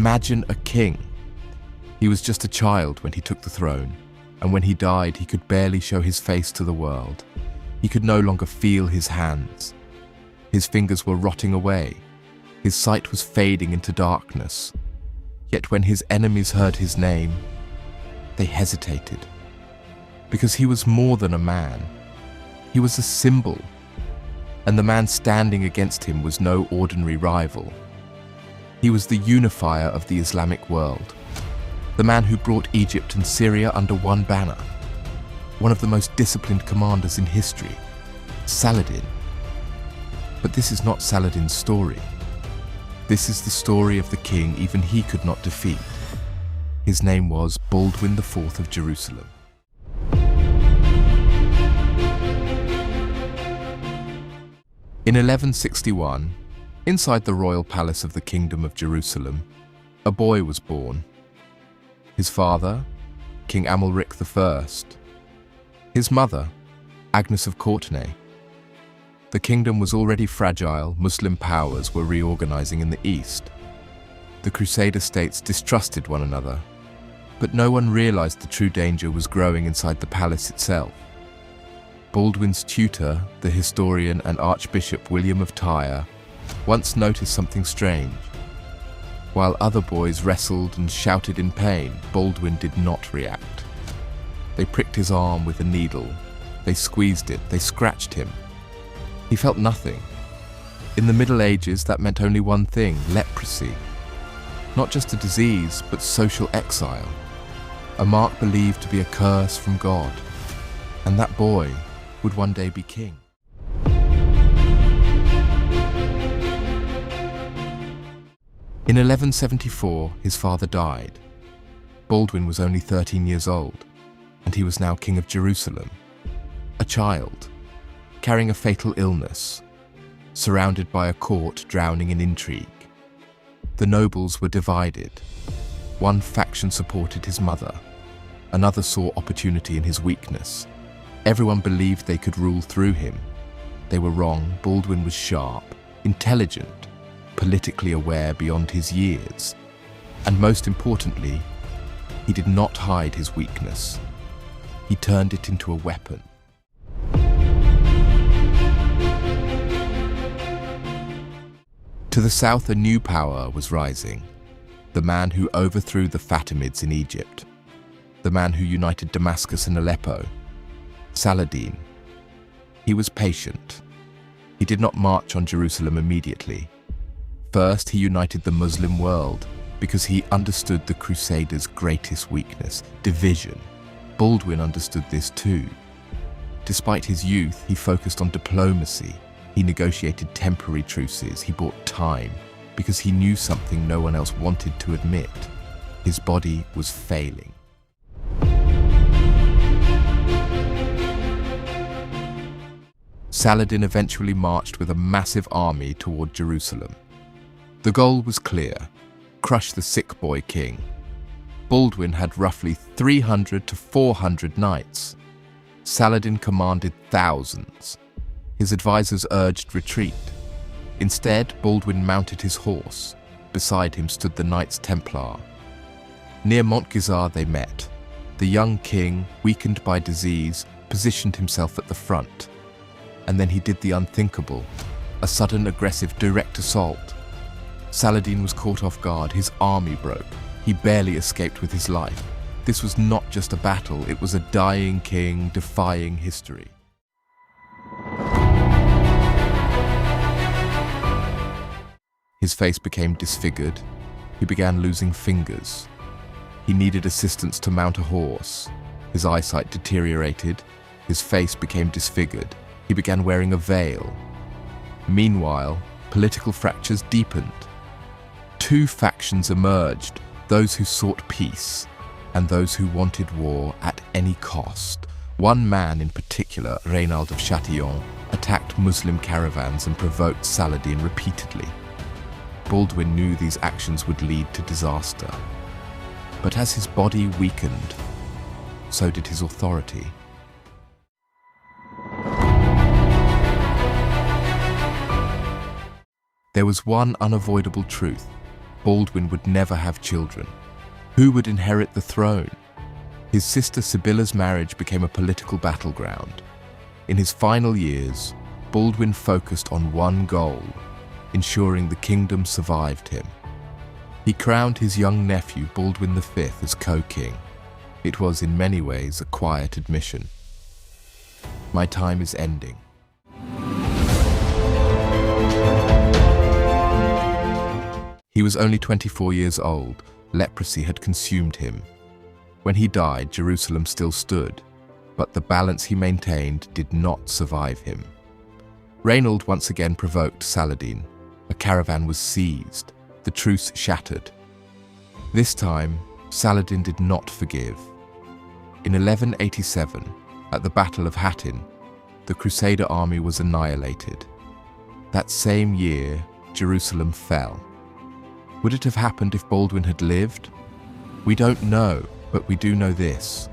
Imagine a king. He was just a child when he took the throne, and when he died, he could barely show his face to the world. He could no longer feel his hands. His fingers were rotting away. His sight was fading into darkness. Yet when his enemies heard his name, they hesitated. Because he was more than a man. He was a symbol. And the man standing against him was no ordinary rival. He was the unifier of the Islamic world. The man who brought Egypt and Syria under one banner. One of the most disciplined commanders in history, Saladin. But this is not Saladin's story. This is the story of the king even he could not defeat. His name was Baldwin IV of Jerusalem. In 1161, inside the royal palace of the Kingdom of Jerusalem, a boy was born. His father, King Amalric I. His mother, Agnes of Courtenay. The kingdom was already fragile. Muslim powers were reorganizing in the east. The Crusader states distrusted one another, but no one realized the true danger was growing inside the palace itself. Baldwin's tutor, the historian and Archbishop William of Tyre, once noticed something strange. While other boys wrestled and shouted in pain, Baldwin did not react. They pricked his arm with a needle. They squeezed it. They scratched him. He felt nothing. In the Middle Ages, that meant only one thing: leprosy. Not just a disease, but social exile. A mark believed to be a curse from God. And that boy would one day be king. In 1174, his father died. Baldwin was only 13 years old, and he was now king of Jerusalem. A child, carrying a fatal illness, surrounded by a court drowning in intrigue. The nobles were divided. One faction supported his mother. Another saw opportunity in his weakness. Everyone believed they could rule through him. They were wrong. Baldwin was sharp, intelligent, politically aware beyond his years. And most importantly, he did not hide his weakness. He turned it into a weapon. To the south, a new power was rising. The man who overthrew the Fatimids in Egypt. The man who united Damascus and Aleppo. Saladin. He was patient. He did not march on Jerusalem immediately. First, he united the Muslim world because he understood the Crusaders' greatest weakness: division. Baldwin understood this too. Despite his youth, he focused on diplomacy. He negotiated temporary truces. He bought time because he knew something no one else wanted to admit. His body was failing. Saladin eventually marched with a massive army toward Jerusalem. The goal was clear: crush the sick boy king. Baldwin had roughly 300 to 400 knights. Saladin commanded thousands. His advisors urged retreat. Instead, Baldwin mounted his horse. Beside him stood the Knights Templar. Near Montgisard they met. The young king, weakened by disease, positioned himself at the front. And then he did the unthinkable: a sudden, aggressive, direct assault. Saladin was caught off guard. His army broke. He barely escaped with his life. This was not just a battle, it was a dying king defying history. His face became disfigured. He began losing fingers. He needed assistance to mount a horse. His eyesight deteriorated. His face became disfigured. He began wearing a veil. Meanwhile, political fractures deepened. Two factions emerged: those who sought peace and those who wanted war at any cost. One man in particular, Raynald of Châtillon, attacked Muslim caravans and provoked Saladin repeatedly. Baldwin knew these actions would lead to disaster. But as his body weakened, so did his authority. There was one unavoidable truth: Baldwin would never have children. Who would inherit the throne? His sister Sibylla's marriage became a political battleground. In his final years, Baldwin focused on one goal: ensuring the kingdom survived him. He crowned his young nephew Baldwin V as co-king. It was in many ways a quiet admission. My time is ending. He was only 24 years old. Leprosy had consumed him. When he died, Jerusalem still stood, but the balance he maintained did not survive him. Raynald once again provoked Saladin. A caravan was seized. The truce shattered. This time, Saladin did not forgive. In 1187, at the Battle of Hattin, the Crusader army was annihilated. That same year, Jerusalem fell. Would it have happened if Baldwin had lived? We don't know, but we do know this.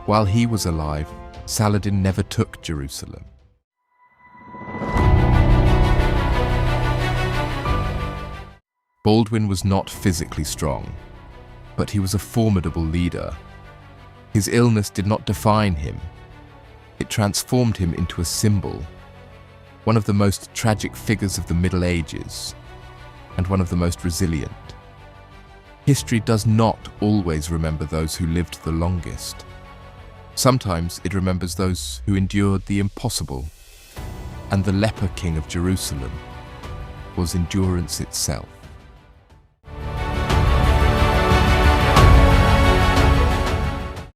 While he was alive, Saladin never took Jerusalem. Baldwin was not physically strong, but he was a formidable leader. His illness did not define him. It transformed him into a symbol, one of the most tragic figures of the Middle Ages, and one of the most resilient. History does not always remember those who lived the longest. Sometimes it remembers those who endured the impossible, and the Leper King of Jerusalem was endurance itself.